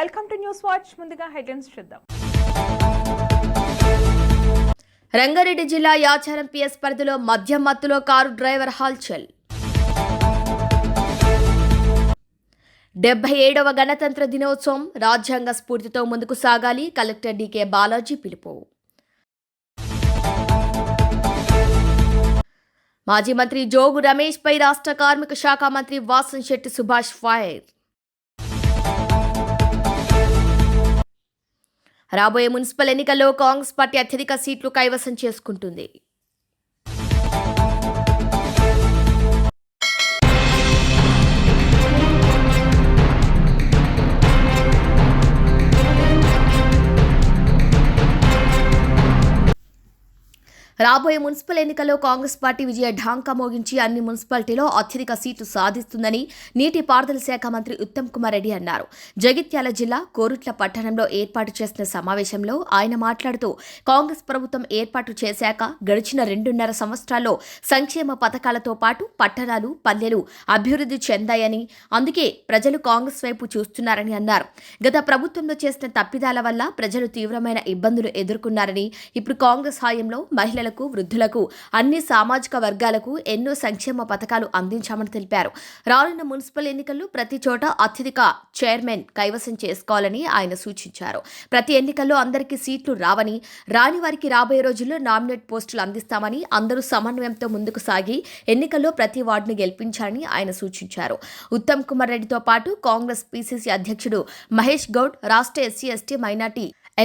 Welcome to news watch. ముందుగా headlines చూద్దాం. రంగారెడ్డి జిల్లా యాచారం పిఎస్ పరిధిలో మద్యం మత్తులో కారు డ్రైవర్ హల్చల్. 77వ గణతంత్ర దినోత్సవం రాజ్యాంగ స్ఫూర్తితో ముందుకు సాగాలి. కలెక్టర్ డికే బాలాజీ పిలుపు. మాజీ మంత్రి జోగు రమేష్ పై రాష్ట్ర కార్మిక శాఖ మంత్రి వాసంశెట్టి సుభాష్ ఫైర్. రాబోయే మున్సిపల్ ఎన్నికల్లో కాంగ్రెస్ పార్టీ అత్యధిక సీట్లు కైవసం చేసుకుంటుంది. రాబోయే మున్సిపల్ ఎన్నికల్లో కాంగ్రెస్ పార్టీ విజయ ఢాంకా మోగించి అన్ని మున్సిపాలిటీలో అత్యధిక సీట్లు సాధిస్తుందని నీటిపారుదల శాఖ మంత్రి ఉత్తమ్ కుమార్ రెడ్డి అన్నారు. జగిత్యాల జిల్లా కోరుట్ల పట్టణంలో ఏర్పాటు చేసిన సమావేశంలో ఆయన మాట్లాడుతూ కాంగ్రెస్ ప్రభుత్వం ఏర్పాటు చేశాక గడిచిన 2.5 సంవత్సరాల్లో సంక్షేమ పథకాలతో పాటు పట్టణాలు పల్లెలు అభివృద్ధి చెందాయని, అందుకే ప్రజలు కాంగ్రెస్ వైపు చూస్తున్నారని అన్నారు. గత ప్రభుత్వంలో చేసిన తప్పిదాల వల్ల ప్రజలు తీవ్రమైన ఇబ్బందులు ఎదుర్కొన్నారని, ఇప్పుడు కాంగ్రెస్ హయాంలో మహిళలకు వృద్ధులకు అన్ని సామాజిక వర్గాలకు ఎన్నో సంక్షేమ పథకాలు అందించామని తెలిపారు. రానున్న మున్సిపల్ ఎన్నికల్లో ప్రతి చోట అత్యధిక చైర్మన్ కైవసం చేసుకోవాలని ఆయన సూచించారు. ప్రతి ఎన్నికల్లో అందరికీ సీట్లు రావని, రాని వారికి రాబోయే రోజుల్లో నామినేట్ పోస్టులు అందిస్తామని, అందరూ సమన్వయంతో ముందుకు సాగి ఎన్నికల్లో ప్రతి వార్డును గెలిపించాలని ఆయన సూచించారు. ఉత్తమ్ కుమార్ రెడ్డితో పాటు కాంగ్రెస్ పిసిసి అధ్యక్షుడు మహేష్ గౌడ్, రాష్ట్ర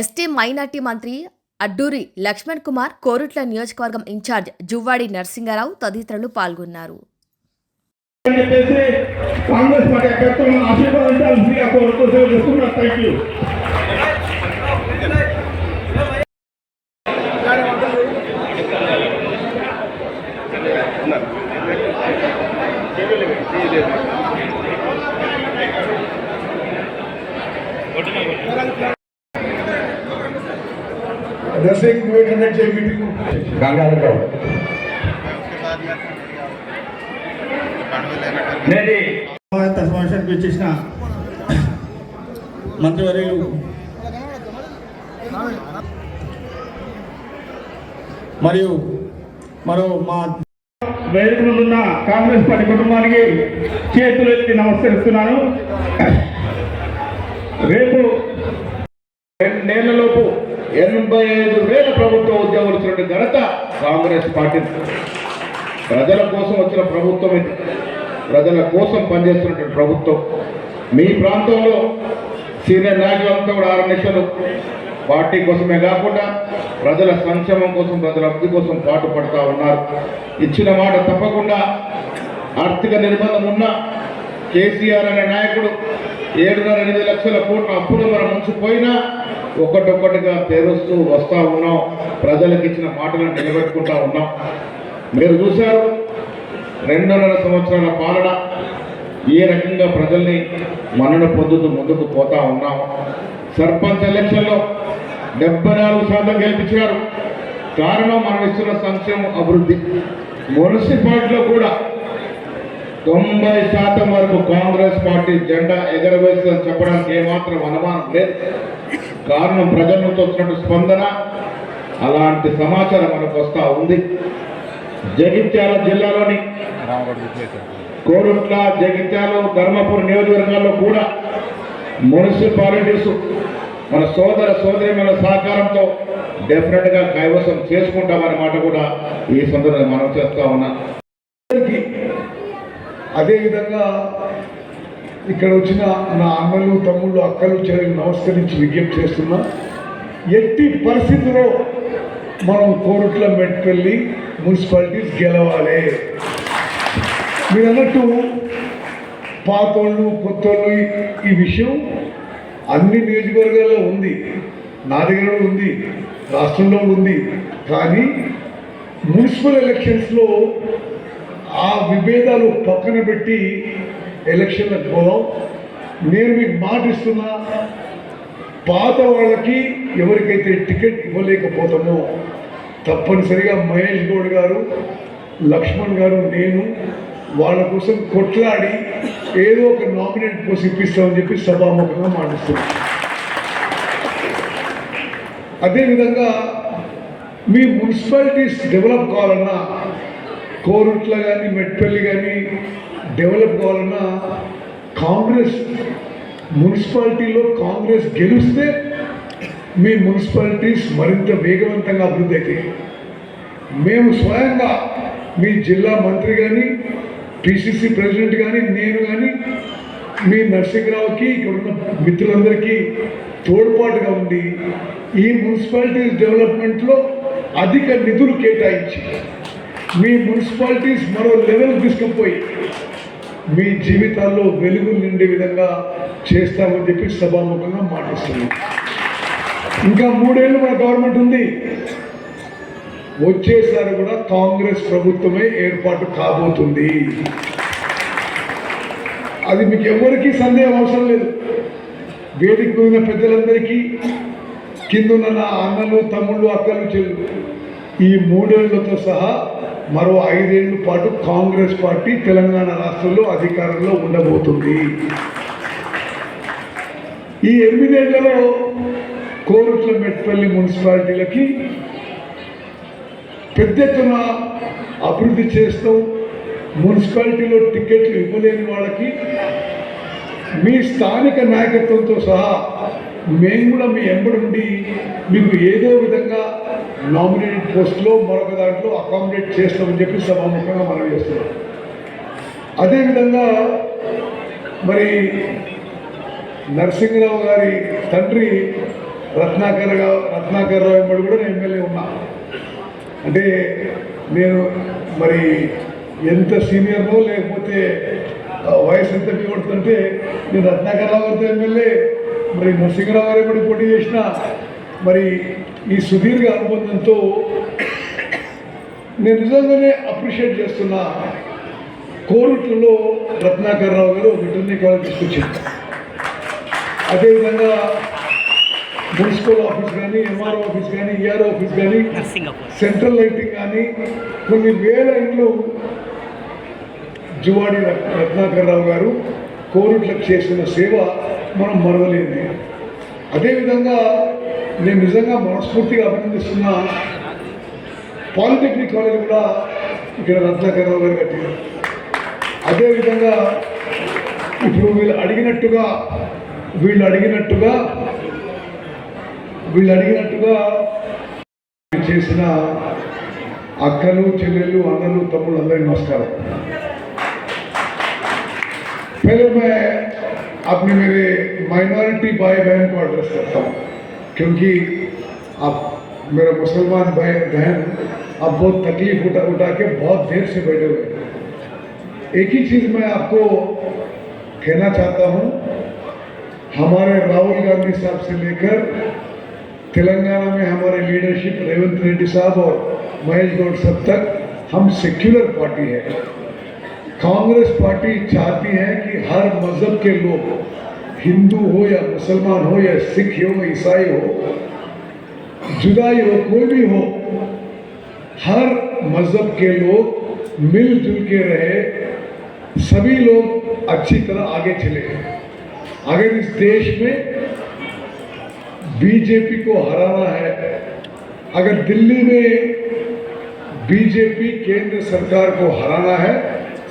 ఎస్టీ మైనార్టీ మంత్రి అడ్డూరి లక్ష్మణ్ కుమార్, కోరుట్ల నియోజకవర్గం ఇన్ఛార్జ్ జువ్వాడి నరసింగారావు తదితరులు పాల్గొన్నారు. సమావేశానికి వచ్చేసిన మంత్రివర్యులు మరియు మరో మా వేదిక ముందున్న కాంగ్రెస్ పార్టీ కుటుంబానికి చేతులు ఎత్తి నమస్కరిస్తున్నాను. రేపు 2 నెలలలోపు 85,000 ప్రభుత్వ ఉద్యోగులు వచ్చినట్టు ఘనత కాంగ్రెస్ పార్టీ. ప్రజల కోసం వచ్చిన ప్రభుత్వం ఇది, ప్రజల కోసం పనిచేస్తున్నటువంటి ప్రభుత్వం. మీ ప్రాంతంలో సీనియర్ నాయకులంతా కూడా 6 నిమిషాలు పార్టీ కోసమే కాకుండా ప్రజల సంక్షేమం కోసం, ప్రజల అభివృద్ధి కోసం పాటుపడుతూ ఉన్నారు. ఇచ్చిన మాట తప్పకుండా ఆర్థిక నిర్బంధం ఉన్న కేసీఆర్ అనే నాయకుడు 7.5 లక్షల కోట్ల అప్పులు మనం ముంచిపోయినా ఒక్కటొక్కటిగా తెరుస్తూ వస్తూ ఉన్నాం. ప్రజలకు ఇచ్చిన మాటలను నిలబెట్టుకుంటా ఉన్నాం. మీరు చూశారు 2.5 సంవత్సరాల పాలన ఏ రకంగా ప్రజల్ని మన్నన పొందుతూ ముందుకు పోతా ఉన్నాం. సర్పంచ్ ఎలక్షన్లో 74% గెలిపించారు. కారణం మనం ఇస్తున్న సంక్షేమ అభివృద్ధి. మున్సిపాలిటీలో కూడా 90% వరకు కాంగ్రెస్ పార్టీ జెండా ఎగరవేస్తుందని చెప్పడానికి ఏమాత్రం అనుమానం లేదు. కారణం ప్రజల నుంచి వచ్చినట్టు స్పందన, అలాంటి సమాచారం మనకు వస్తూ ఉంది. జగిత్యాల జిల్లాలోని కోరుట్ల, జగిత్యాల, ధర్మపురం నియోజకవర్గాల్లో కూడా మున్సిపాలిటీస్ మన సోదరిమణుల సహకారంతో డెఫినెట్గా కైవసం చేసుకుంటామనే మాట కూడా ఈ సందర్భంగా మనం చేస్తూ ఉన్నాం. అదేవిధంగా ఇక్కడ వచ్చిన నా అన్నలు, తమ్ముళ్ళు, అక్కలు, చెల్లెలు నమస్కరించి విజ్ఞప్తి చేస్తున్నా. ఎట్టి పరిస్థితుల్లో మనం కోరుట్ల మెట్కెళ్ళి మున్సిపాలిటీస్ గెలవాలి. మీరు అన్నట్టు పాతోళ్ళు కొత్తోళ్ళు ఈ విషయం అన్ని నియోజకవర్గాల్లో ఉంది, నా దగ్గర ఉంది, రాష్ట్రంలో ఉంది. కానీ మున్సిపల్ ఎలక్షన్స్లో ఆ విభేదాలు పక్కన పెట్టి ఎలక్షన్లకు పోదాం. నేను మీకు మాట ఇస్తున్నా, పాత వాళ్ళకి ఎవరికైతే టికెట్ ఇవ్వలేకపోతామో తప్పనిసరిగా మహేష్ గౌడ్ గారు, లక్ష్మణ్ గారు, నేను వాళ్ళ కోసం కొట్లాడి ఏదో ఒక నామినేట్ పోసి ఇప్పిస్తామని చెప్పి సభాముఖంగా మాటిస్తున్నాను. అదేవిధంగా మీ మున్సిపాలిటీస్ డెవలప్ కావాలన్నా, కోరుట్ల కానీ మెట్పల్లి కానీ డెవలప్ కావాలన్నా కాంగ్రెస్ మున్సిపాలిటీలో కాంగ్రెస్ గెలిస్తే మీ మున్సిపాలిటీస్ మరింత వేగవంతంగా అభివృద్ధి అవుతాయి. మేము స్వయంగా మీ జిల్లా మంత్రి కానీ, పిసిసి ప్రెసిడెంట్ కానీ, నేను కానీ మీ నరసింహరావుకి ఇక్కడ ఉన్న మిత్రులందరికీ తోడ్పాటుగా ఉండి ఈ మున్సిపాలిటీస్ డెవలప్మెంట్లో అధిక నిధులు కేటాయించి మీ మున్సిపాలిటీస్ మరో లెవెల్ తీసుకుపోయి మీ జీవితాల్లో వెలుగు నిండే విధంగా చేస్తామని చెప్పి సభాముఖంగా మాటిస్తున్నాం. ఇంకా 3 ఏళ్ళు మన గవర్నమెంట్ ఉంది. వచ్చేసారి కూడా కాంగ్రెస్ ప్రభుత్వమే ఏర్పాటు కాబోతుంది. అది మీకు ఎవరికీ సందేహం అవసరం లేదు. వేదిక మీద పెద్దలందరికీ, కిందున్న నా అన్నలు, తమ్ముళ్ళు, అక్కలు, చెల్లు, ఈ 3 ఏళ్లతో సహా మరో 5 ఏళ్ల పాటు కాంగ్రెస్ పార్టీ తెలంగాణ రాష్ట్రంలో అధికారంలో ఉండబోతుంది. ఈ 8 ఏళ్లలో కోరుట్ల మెట్పల్లి మున్సిపాలిటీలకి పెద్ద ఎత్తున అభివృద్ధి చేస్తాం. మున్సిపాలిటీలో టికెట్లు ఇవ్వలేని వాళ్ళకి మీ స్థానిక నాయకత్వంతో సహా మేము కూడా మీ ఎంబడి ఉండి మీకు ఏదో విధంగా నామినేటెడ్ పోస్టులో మరొక దాంట్లో అకామిడేట్ చేస్తామని చెప్పి సభాముఖంగా మనం చేస్తున్నాం. అదేవిధంగా మరి నరసింహరావు గారి తండ్రి రత్నాకర్ రావు ఎంబడి కూడా నేను ఎమ్మెల్యే ఉన్నా. అంటే నేను మరి ఎంత సీనియర్నో లేకపోతే వయసు ఎంత కొడుతుంటే నేను రత్నాకర్ రావు గారితో ఎమ్మెల్యే, మరి నరసింహరావు గారు ఎప్పుడు పోటీ చేసిన మరి ఈ సుదీర్ఘ అనుబంధంతో నేను నిజంగానే అప్రిషియేట్ చేస్తున్నా. కోరుట్లలో రత్నాకర్ రావు గారు వెటర్నరీ కాలేజ్ తీసుకొచ్చింది. అదేవిధంగా మున్సిపల్ ఆఫీస్ కానీ, ఎంఆర్ఓ ఆఫీస్ కానీ, ఈఆర్ఓ ఆఫీస్ కానీ, సెంట్రల్ లైటింగ్ కానీ కొన్ని వేల ఇండ్లు జువాడి రత్నాకర్ రావు గారు కోరుట్లకు చేసిన సేవ మనం మరవలేని. అదేవిధంగా నేను నిజంగా మనస్ఫూర్తిగా అభినందిస్తున్న పాలిటెక్నిక్ కాలేజ్ కూడా ఇక్కడ రత్నాకర్ రావు గారు కట్టారు. అదేవిధంగా ఇప్పుడు వీళ్ళు అడిగినట్టుగా చేసిన అక్కలు, చెల్లెళ్ళు, అన్నలు, తమ్ముళ్ళు అందరికీ నమస్కారం. पहले मैं अपने मेरे माइनॉरिटी भाई बहन को एड्रेस करता हूँ, क्योंकि आप मेरा मुसलमान भाई बहन आप बहुत तकलीफ उठा के बहुत देर से बैठे हुए हैं. एक ही चीज़ मैं आपको कहना चाहता हूँ, हमारे राहुल गांधी साहब से लेकर तेलंगाना में हमारे लीडरशिप रेवंत रेड्डी साहब और महेश गौड़ सब तक हम सेक्युलर पार्टी है. कांग्रेस पार्टी चाहती है कि हर मजहब के लोग, हिंदू हो या मुसलमान हो या सिख हो, ईसाई हो, जुदाई हो, कोई भी हो, हर मजहब के लोग मिलजुल के रहे, सभी लोग अच्छी तरह आगे चले. अगर इस देश में बीजेपी को हराना है, अगर दिल्ली में बीजेपी केंद्र सरकार को हराना है,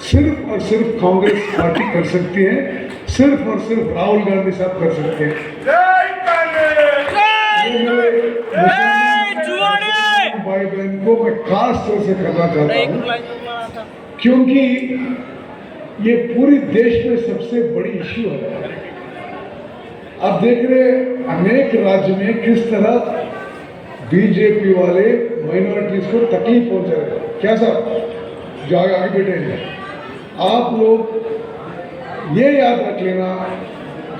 सिर्फ और सिर्फ कांग्रेस पार्टी कर सकती है, सिर्फ और सिर्फ राहुल गांधी साहब कर सकते हैं. भाई बहन को मैं खास तौर से करना चाहता हूँ, क्योंकि ये पूरी देश में सबसे बड़ी इश्यू है. आप देख रहे अनेक राज्य में किस तरह बीजेपी वाले माइनॉरिटीज को तकलीफ पहुंचा रहे हैं. क्या साहब जो आगे बैठे हैं, आप लोग ये याद रख लेना,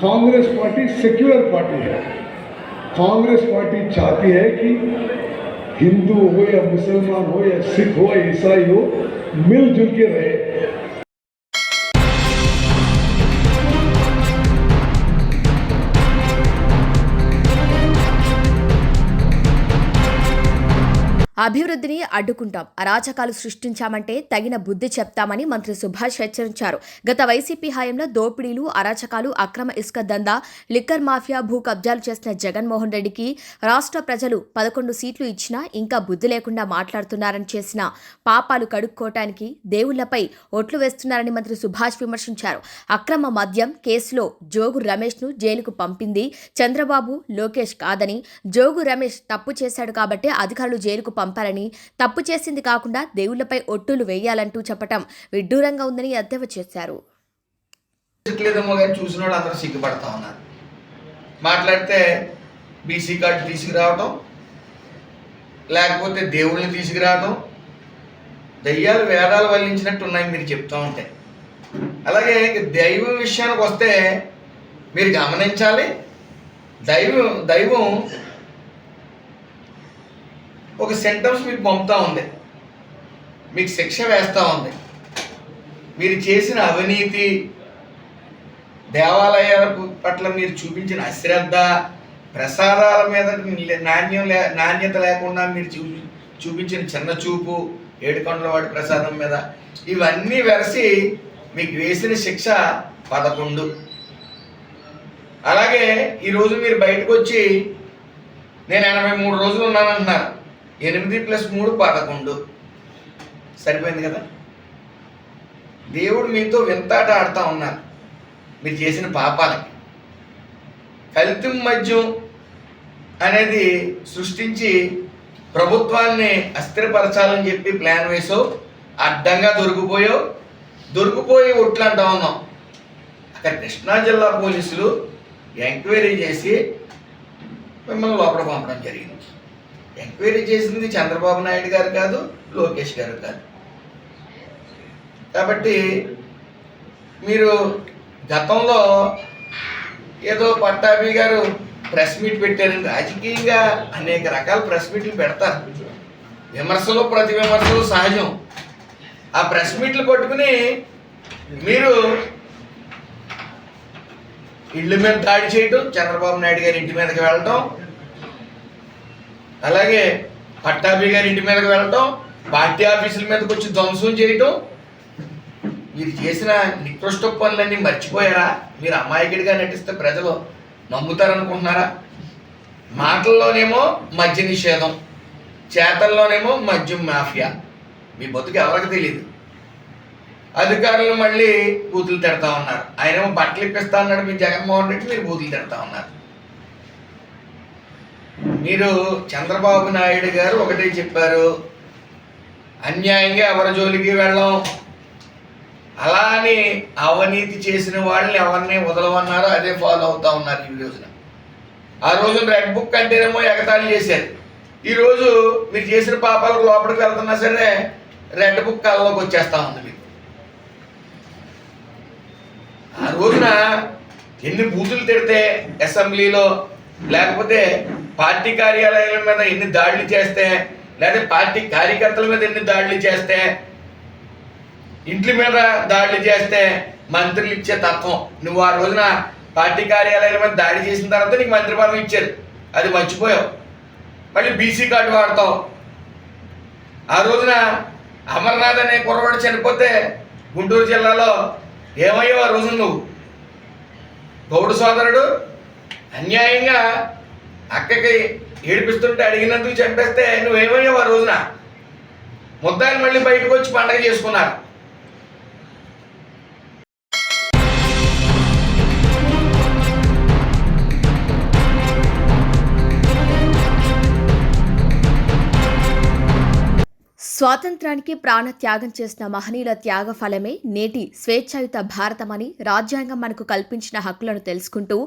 कांग्रेस पार्टी सेक्युलर पार्टी है. कांग्रेस पार्टी चाहती है कि हिंदू हो या मुसलमान हो या सिख हो या ईसाई हो, मिलजुल के रहे. అభివృద్ధిని అడ్డుకుంటాం, అరాచకాలు సృష్టించామంటే తగిన బుద్ధి చెప్తామని మంత్రి సుభాష్ హెచ్చరించారు. గత వైసీపీ హయాంలో దోపిడీలు, అరాచకాలు, అక్రమ ఇసుక దందా, లిక్కర్ మాఫియా, భూ కబ్జాలు చేసిన జగన్మోహన్ రెడ్డికి రాష్ట్ర ప్రజలు 11 సీట్లు ఇచ్చినా ఇంకా బుద్ధి లేకుండా మాట్లాడుతున్నారని, చేసిన పాపాలు కడుక్కోవటానికి దేవుళ్లపై ఓట్లు వేస్తున్నారని మంత్రి సుభాష్ విమర్శించారు. అక్రమ మద్యం కేసులో జోగు రమేష్ను జైలుకు పంపింది చంద్రబాబు, లోకేష్ కాదని, జోగు రమేష్ తప్పు చేశాడు కాబట్టి అధికారులు జైలుకు పంపాలని, తప్పు చేసింది కాకుండా దేవుళ్లపై ఒట్టులు వేయాలంటూ చెప్పటం విడ్డూరంగా ఉందని ఎద్దేవా చేశారు. లేదేమో కానీ చూసిన వాళ్ళు అందరూ సిగ్గుపడతా ఉన్నారు. మాట్లాడితే బీసీ కార్డు తీసుకురావటం, లేకపోతే దేవుళ్ళని తీసుకురావటం, దయ్యాలు వేదాలు వల్లించినట్టు ఉన్నాయి మీరు చెప్తూ ఉంటే. అలాగే దైవం విషయానికి వస్తే మీరు గమనించాలి, దైవం ఒక సెంటెన్స్ మీకు పంపుతూ ఉంది, మీకు శిక్ష వేస్తూ ఉంది. మీరు చేసిన అవినీతి, దేవాలయాల పట్ల మీరు చూపించిన అశ్రద్ధ, ప్రసాదాల మీద నాణ్యత లేకుండా మీరు చూపించిన చిన్న చూపు, ఏడుకొండలవాడి ప్రసాదం మీద, ఇవన్నీ వెరసి మీకు వేసిన శిక్ష 11. అలాగే ఈరోజు మీరు బయటకు వచ్చి నేను 83 రోజులు ఉన్నానంటున్నారు. 8 + 3 11 సరిపోయింది కదా. దేవుడు మీతో వింతాట ఆడుతూ ఉన్నారు మీరు చేసిన పాపాలకి. కల్తీ మద్యం అనేది సృష్టించి ప్రభుత్వాన్ని అస్థిరపరచాలని చెప్పి ప్లాన్ వేసావు, అడ్డంగా దొరికిపోయి ఒట్లు అంటా ఉన్నాం. అక్కడ కృష్ణా జిల్లా పోలీసులు ఎంక్వైరీ చేసి మిమ్మల్ని లోపల పంపడం జరిగింది. ఎంక్వైరీ చేసింది చంద్రబాబు నాయుడు గారు కాదు, లోకేష్ గారు కాదు. కాబట్టి మీరు గతంలో ఏదో పట్టాభి గారు ప్రెస్ మీట్ పెట్టారండి. రాజకీయంగా అనేక రకాల ప్రెస్ మీట్లు పెడతారు. విమర్శలు, ప్రతి విమర్శలు సహజం. ఆ ప్రెస్ మీట్లు పట్టుకుని మీరు ఇళ్ళ మీద దాడి చేయటం, చంద్రబాబు నాయుడు గారి ఇంటి మీదకి వెళ్ళటం, అలాగే పట్టాభి గారి ఇంటి మీదకి వెళ్ళటం, పార్టీ ఆఫీసుల మీదకి వచ్చి ధ్వంసం చేయటం, మీరు చేసిన నికృష్ట పనులన్నీ మర్చిపోయారా? మీరు అమాయకుడిగా నటిస్తే ప్రజలు నమ్ముతారనుకుంటున్నారా? మాటల్లోనేమో మద్య నిషేధం, చేతల్లోనేమో మద్యం మాఫియా. మీ బతుకు ఎవరికి తెలియదు. అధికారులు మళ్ళీ బూతులు తిడతా ఉన్నారు. ఆయనేమో బట్టలు ఇప్పిస్తా అన్నాడు మీ జగన్మోహన్ రెడ్డి, మీరు బూతులు తిడతా ఉన్నారు. మీరు చంద్రబాబు నాయుడు గారు ఒకటే చెప్పారు, అన్యాయంగా ఎవరి జోలికి వెళ్ళం. అలా అని అవినీతి చేసిన వాళ్ళని ఎవరిని వదలవన్నారో అదే ఫాలో అవుతా ఉన్నారు ఈ రోజున. ఆ రోజున రెడ్ బుక్ అంటేనేమో ఎగతాళి చేశారు. ఈరోజు మీరు చేసిన పాపాలకు లోపలికి వెళ్తున్నా సరే రెడ్ బుక్ కళ్ళలోకి వచ్చేస్తా ఉంది మీకు. ఆ రోజున ఎన్ని బూతులు తిడితే అసెంబ్లీలో, లేకపోతే పార్టీ కార్యాలయాల మీద ఎన్ని దాడులు చేస్తే, లేకపోతే పార్టీ కార్యకర్తల మీద ఎన్ని దాడులు చేస్తే, ఇంట్ల మీద దాడులు చేస్తే మంత్రులు ఇచ్చే తత్వం. నువ్వు ఆ రోజున పార్టీ కార్యాలయాల మీద దాడి చేసిన తర్వాత నీకు మంత్రి పదవి ఇచ్చారు, అది మర్చిపోయావు. మళ్ళీ బీసీ కార్డు వాడతావు. ఆ రోజున అమర్నాథ్ అనే కుర్రవాడు చనిపోతే గుంటూరు జిల్లాలో ఏమయ్యావు? ఆ రోజున నువ్వు గౌడు సోదరుడు అన్యాయంగా అక్కకి ఏడిపిస్తుంటే అడిగినందుకు చంపేస్తే నువ్వేమయ్యావు? ఆ రోజున ముద్దాయిలు మళ్ళీ బయటకు వచ్చి పండగ చేసుకున్నారు. స్వాతంత్రానికి ప్రాణ త్యాగం చేసిన మహనీయుల త్యాగ ఫలమే నేటి స్వేచ్ఛాయుత భారతమని, రాజ్యాంగం మనకు కల్పించిన హక్కులను తెలుసుకుంటూ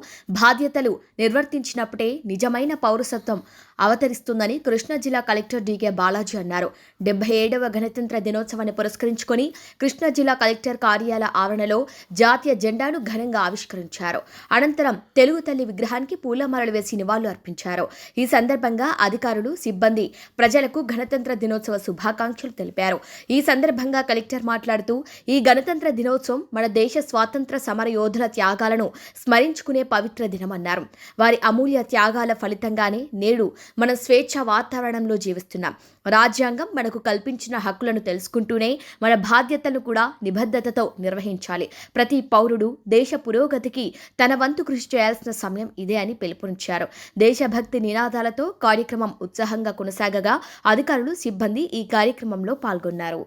బాధ్యతలు నిర్వర్తించినప్పుడే నిజమైన పౌరసత్వం అవతరిస్తుందని కృష్ణా జిల్లా కలెక్టర్ డీకే బాలాజీ అన్నారు. 77వ గణతంత్ర దినోత్సవాన్ని పురస్కరించుకొని కృష్ణా జిల్లా కలెక్టర్ కార్యాలయ ఆవరణలో జాతీయ జెండాను ఘనంగా ఆవిష్కరించారు. అనంతరం తెలుగు తల్లి విగ్రహానికి పూలమాలలు వేసి నివాళులు అర్పించారు. ఈ సందర్భంగా అధికారులు, సిబ్బంది ప్రజలకు గణతంత్ర దినోత్సవ శుభాకాంక్షలు శుభాకాంక్షలు తెలిపారు. ఈ సందర్భంగా కలెక్టర్ మాట్లాడుతూ ఈ గణతంత్ర దినోత్సవం మన దేశ స్వాతంత్ర సమర యోధుల త్యాగాలను స్మరించుకునే పవిత్ర దినమన్నారు. వారి అమూల్య త్యాగాల ఫలితంగానే నేడు మన స్వేచ్ఛ వాతావరణంలో జీవిస్తున్నాం. రాజ్యాంగం మనకు కల్పించిన హక్కులను తెలుసుకుంటూనే మన బాధ్యతలను కూడా నిబద్ధతతో నిర్వహించాలి. ప్రతి పౌరుడు దేశ పురోగతికి తన వంతు కృషి చేయాల్సిన సమయం ఇదే అని పిలుపునిచ్చారు. దేశభక్తి నినాదాలతో కార్యక్రమం ఉత్సాహంగా కొనసాగగా అధికారులు, సిబ్బంది ఈ కార్యక్రమంలో పాల్గొన్నారు.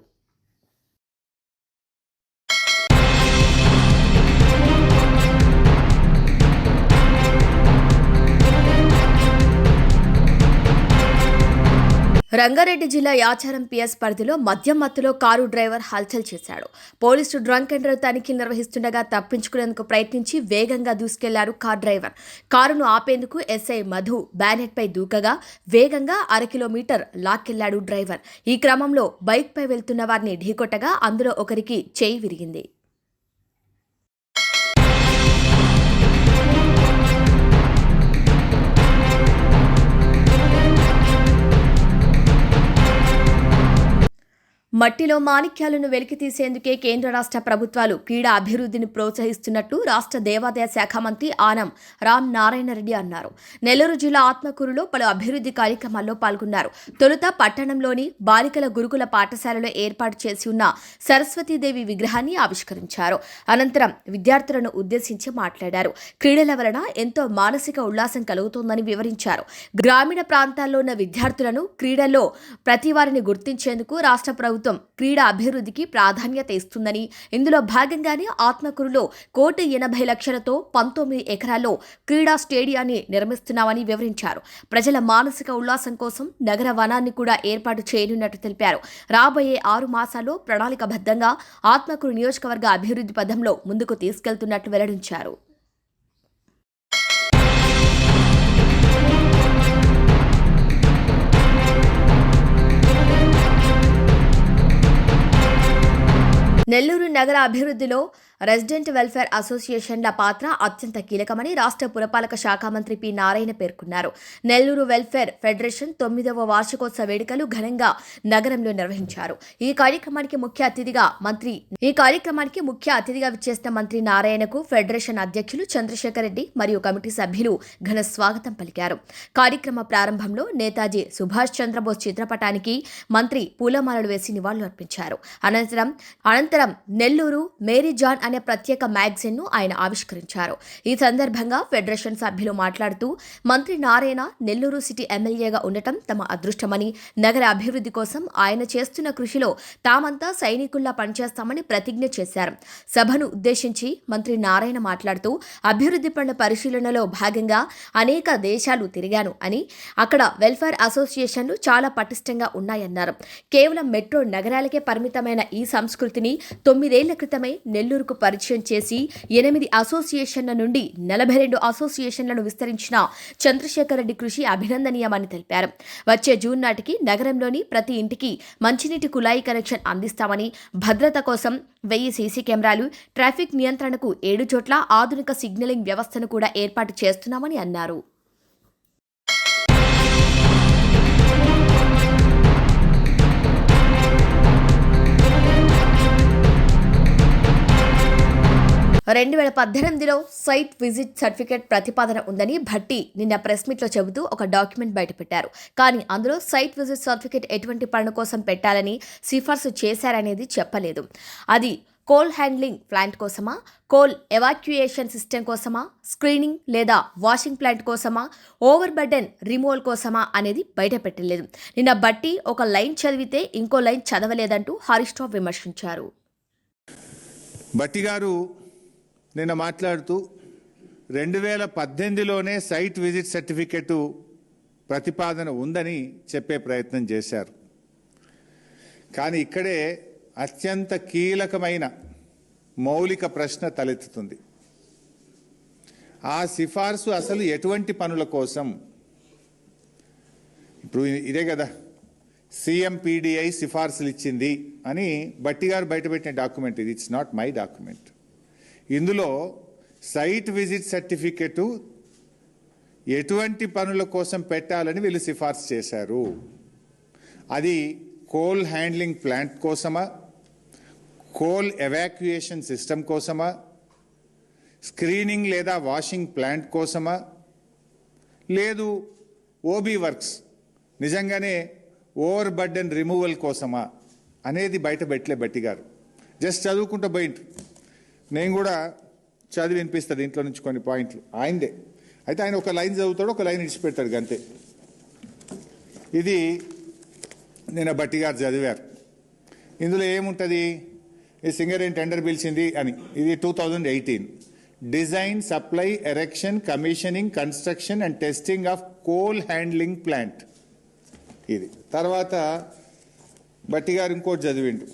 రంగారెడ్డి జిల్లా యాచారం పిఎస్ పరిధిలో మద్యం మత్తులో కారు డ్రైవర్ హల్చల్ చేశాడు. పోలీసులు డ్రంక్ అండ్ డ్రైవ్ తనిఖీలు నిర్వహిస్తుండగా తప్పించుకునేందుకు ప్రయత్నించి వేగంగా దూసుకెళ్లారు కార్ డ్రైవర్. కారును ఆపేందుకు ఎస్ఐ మధు బ్యానెట్పై దూకగా వేగంగా 1/2 కిలోమీటర్ లాక్కెళ్లాడు డ్రైవర్. ఈ క్రమంలో బైక్పై వెళ్తున్న వారిని ఢీకొట్టగా అందులో ఒకరికి చేయి విరిగింది. మట్టిలో మాణిక్యాలను వెలికితీసేందుకే కేంద్ర రాష్ట్ర ప్రభుత్వాలు క్రీడా అభివృద్ధిని ప్రోత్సహిస్తున్నట్లు రాష్ట్ర దేవాదాయ శాఖ మంత్రి ఆనం రామ్ నారాయణ రెడ్డి అన్నారు. నెల్లూరు జిల్లా ఆత్మకూరులో పలు అభివృద్ధి కార్యక్రమాల్లో పాల్గొన్నారు. తొలుత పట్టణంలోని బాలికల గురుకుల పాఠశాలలో ఏర్పాటు చేసి ఉన్న సరస్వతీదేవి విగ్రహాన్ని ఆవిష్కరించారు. అనంతరం విద్యార్థులను ఉద్దేశించి మాట్లాడారు. క్రీడల వలన ఎంతో మానసిక ఉల్లాసం కలుగుతోందని వివరించారు. గ్రామీణ ప్రాంతాల్లో ఉన్న విద్యార్థులను క్రీడల్లో ప్రతి వారిని గుర్తించేందుకు రాష్ట్ర ప్రభుత్వం క్రీడా అభివృద్ధికి ప్రాధాన్యత ఇస్తుందని, ఇందులో భాగంగానే ఆత్మకూరులో 1,80,00,000తో 19 ఎకరాల్లో క్రీడా స్టేడియాన్ని నిర్మిస్తున్నామని వివరించారు. ప్రజల మానసిక ఉల్లాసం కోసం నగర వనాన్ని కూడా ఏర్పాటు చేయనున్నట్టు తెలిపారు. రాబోయే 6 మాసాల్లో ప్రణాళికబద్ధంగా ఆత్మకూరు నియోజకవర్గ అభివృద్ధి పథంలో ముందుకు తీసుకెళ్తున్నట్టు వెల్లడించారు. నెల్లూరు నగర అభివృద్ధిలో రెసిడెంట్ వెల్ఫేర్ అసోసియేషన్ల పాత్ర అత్యంత కీలకమని రాష్ట్ర పురపాలక శాఖ మంత్రి పి నారాయణ పేర్కొన్నారు. నెల్లూరు వెల్ఫేర్ ఫెడరేషన్ 9వ వార్షికోత్సవ వేడుకలు ఘనంగా నగరంలో నిర్వహించారు. ఈ కార్యక్రమానికి ముఖ్య అతిథిగా విచ్చేసిన మంత్రి నారాయణకు ఫెడరేషన్ అధ్యక్షులు చంద్రశేఖర్ రెడ్డి మరియు కమిటీ సభ్యులు ఘన స్వాగతం పలికారు. కార్యక్రమ ప్రారంభంలో నేతాజీ సుభాష్ చంద్రబోస్ చిత్రపటానికి మంత్రి పూలమాలలు వేసి నివాళులర్పించారు. అనంతరం నెల్లూరు మేరీ జాన్ అనే ప్రత్యేక మ్యాగజైన్ను ఆయన ఆవిష్కరించారు. ఈ సందర్భంగా ఫెడరేషన్ సభ్యులు మాట్లాడుతూ మంత్రి నారాయణ నెల్లూరు సిటీ ఎమ్మెల్యేగా ఉండటం తమ అదృష్టమని, నగర అభివృద్ధి కోసం ఆయన చేస్తున్న కృషిలో తామంతా సైనికుల్లా పనిచేస్తామని ప్రతిజ్ఞ చేశారు. సభను ఉద్దేశించి మంత్రి నారాయణ మాట్లాడుతూ అభివృద్ధి పనుల పరిశీలనలో భాగంగా అనేక దేశాలు తిరిగాను అని, అక్కడ వెల్ఫేర్ అసోసియేషన్లు చాలా పటిష్టంగా ఉన్నాయన్నారు. కేవలం మెట్రో నగరాలకే పరిమితమైన ఈ సంస్కృతిని 9 ఏళ్ల క్రితమే నెల్లూరుకు పరిచయం చేసి 8 అసోసియేషన్ల నుండి 42 అసోసియేషన్లను విస్తరించిన చంద్రశేఖర్ రెడ్డి కృషి అభినందనీయమని తెలిపారు. వచ్చే జూన్ నాటికి నగరంలోని ప్రతి ఇంటికి మంచినీటి కుళాయి కనెక్షన్ అందిస్తామని, భద్రత కోసం 1000 సీసీ కెమెరాలు, ట్రాఫిక్ నియంత్రణకు 7 చోట్ల ఆధునిక సిగ్నలింగ్ వ్యవస్థను కూడా ఏర్పాటు చేస్తున్నామని అన్నారు. రెండు 2018లో సైట్ విజిట్ సర్టిఫికేట్ ప్రతిపాదన ఉందని భట్టి నిన్న ప్రెస్ మీట్లో చెబుతూ ఒక డాక్యుమెంట్ బయటపెట్టారు. కానీ అందులో సైట్ విజిట్ సర్టిఫికేట్ ఎటువంటి పనుల కోసం పెట్టాలని సిఫార్సు చేశారనేది చెప్పలేదు. అది కోల్ హ్యాండ్లింగ్ ప్లాంట్ కోసమా, కోల్ ఎవాక్యుయేషన్ సిస్టమ్ కోసమా, స్క్రీనింగ్ లేదా వాషింగ్ ప్లాంట్ కోసమా, ఓవర్ బర్డెన్ రిమూవల్ కోసమా అనేది బయటపెట్టలేదు. నిన్న భట్టి ఒక లైన్ చదివితే ఇంకో లైన్ చదవలేదంటూ హరీష్ రావు విమర్శించారు. భట్టి గారు నిన్న మాట్లాడుతూ 2018లోనే సైట్ విజిట్ సర్టిఫికెట్ ప్రతిపాదన ఉందని చెప్పే ప్రయత్నం చేశారు. కానీ ఇక్కడే అత్యంత కీలకమైన మౌలిక ప్రశ్న తలెత్తుతుంది. ఆ సిఫార్సు అసలు ఎటువంటి పనుల కోసం? ఇప్పుడు ఇదే కదా CMPDI సిఫార్సులు ఇచ్చింది అని భట్టి గారు బయటపెట్టిన డాక్యుమెంట్ ఇది. It's not my document. ఇందులో సైట్ విజిట్ సర్టిఫికెట్ ఎటువంటి పనుల కోసం పెట్టాలని వీళ్ళు సిఫార్సు చేశారు. అది కోల్ హ్యాండ్లింగ్ ప్లాంట్ కోసమా, కోల్ ఎవాక్యుయేషన్ సిస్టమ్ కోసమా, స్క్రీనింగ్ లేదా వాషింగ్ ప్లాంట్ కోసమా, లేదు ఓబీ వర్క్స్ నిజంగానే ఓవర్ బర్డెన్ రిమూవల్ కోసమా అనేది బయట పెట్టలే భట్టి గారు. జస్ట్ చదువుకుంటూ పోయింటు. నేను కూడా చదివి వినిపిస్తాను ఇంట్లో నుంచి కొన్ని పాయింట్లు ఆయనదే. అయితే ఆయన ఒక లైన్ చదువుతాడు, ఒక లైన్ ఇడిచిపెడతాడు అంతే. ఇది నేను భట్టి గారు చదివారు. ఇందులో ఏముంటుంది, ఈ సింగరేణి టెండర్ పిలిచింది అని. ఇది 2018 design, supply, erection, commissioning, construction and testing of coal handling plant. ఇది తర్వాత భట్టి గారు ఇంకోటి చదివిండు.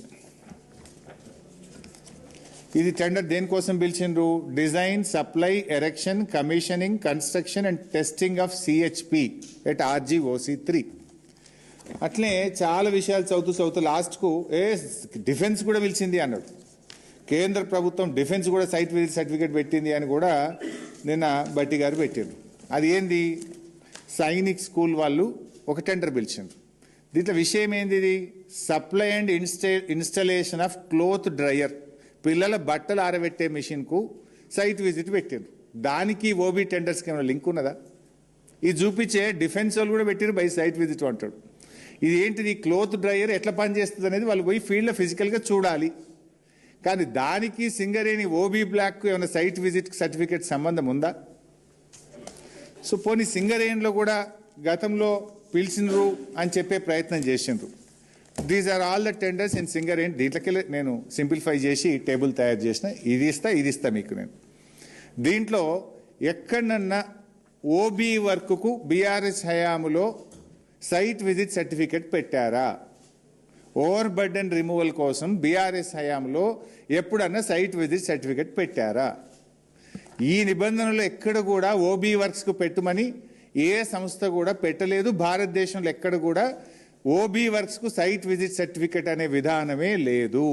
ఇది టెండర్ దేనికోసం పిలిచిండ్రు, design, supply, erection, commissioning, construction and testing of CHP at RGOC3. అట్లే చాలా విషయాలు చదువుతూ లాస్ట్కు డిఫెన్స్ కూడా పిలిచింది అన్నాడు. కేంద్ర ప్రభుత్వం డిఫెన్స్ కూడా సైట్ విజిట్ సర్టిఫికేట్ పెట్టింది అని కూడా నిన్న భట్టి గారు పెట్టారు. అది ఏంది, సైనిక్ స్కూల్ వాళ్ళు ఒక టెండర్ పిలిచిండ్రు. దీంట్లో విషయం ఏంది, ఇది supply and installation of cloth dryer, పిల్లల బట్టలు ఆరబెట్టే మిషన్కు సైట్ విజిట్ పెట్టారు. దానికి ఓబీ టెండర్స్కి ఏమైనా లింక్ ఉన్నదా? ఇది చూపించే డిఫెన్స్ వాళ్ళు కూడా పెట్టారు బై సైట్ విజిట్ అంటాడు. ఇది ఏంటిది, క్లోత్ డ్రయర్ ఎట్లా పనిచేస్తుంది అనేది వాళ్ళు పోయి ఫీల్డ్లో ఫిజికల్గా చూడాలి. కానీ దానికి సింగరేణి ఓబీ బ్లాక్ ఏమైనా సైట్ విజిట్ సర్టిఫికేట్ సంబంధం ఉందా? సో పోనీ సింగరేణిలో కూడా గతంలో పిలిచినరు అని చెప్పే ప్రయత్నం చేసిండ్రు. These are all the tenders in Singareni. దీంట్లోకి నేను సింప్లిఫై చేసి టేబుల్ తయారు చేసిన, ఇది ఇస్తా మీకు నేను. దీంట్లో ఎక్కడన్నా ఓబీ వర్క్కు బీఆర్ఎస్ హయాములో సైట్ విజిట్ సర్టిఫికేట్ పెట్టారా? ఓవర్ బర్డెన్ రిమూవల్ కోసం బీఆర్ఎస్ హయాంలో ఎప్పుడన్నా సైట్ విజిట్ సర్టిఫికేట్ పెట్టారా? ఈ నిబంధనలు ఎక్కడ కూడా ఓబీ వర్క్స్కు పెట్టమని ఏ సంస్థ కూడా పెట్టలేదు. భారతదేశంలో ఎక్కడ కూడా ఓబీ వర్క్స్కు సైట్ విజిట్ సర్టిఫికేట్ అనే విధానమే లేదు.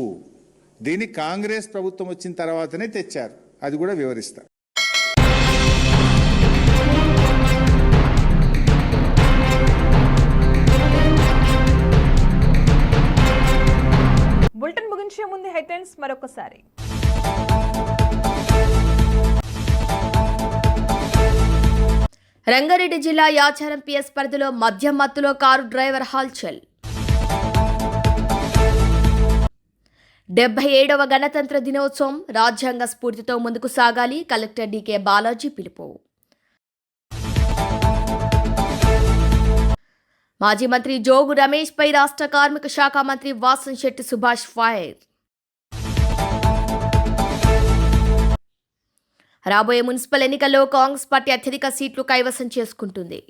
దీన్ని కాంగ్రెస్ ప్రభుత్వం వచ్చిన తర్వాతనే తెచ్చారు. అది కూడా వివరిస్తారు. బులెటిన్ ముగించే ముందు హెడ్లైన్స్ మరొకసారి. రంగారెడ్డి జిల్లా యాచారం పిఎస్ పరిధిలో మద్యం మత్తులో కారు డ్రైవర్ హల్చల్. 77వ గణతంత్ర దినోత్సవం రాజ్యాంగ స్ఫూర్తితో ముందుకు సాగాలి, కలెక్టర్ DK బాలాజీ పిలుపు. మాజీ మంత్రి జోగు రమేష్ పై రాష్ట్ర కార్మిక శాఖ మంత్రి వాసంశెట్టి సుభాష్ ఫైర్. రాబోయే మున్సిపల్ ఎన్నికల్లో కాంగ్రెస్ పార్టీ అత్యధిక సీట్లు కైవసం చేసుకుంటుంది.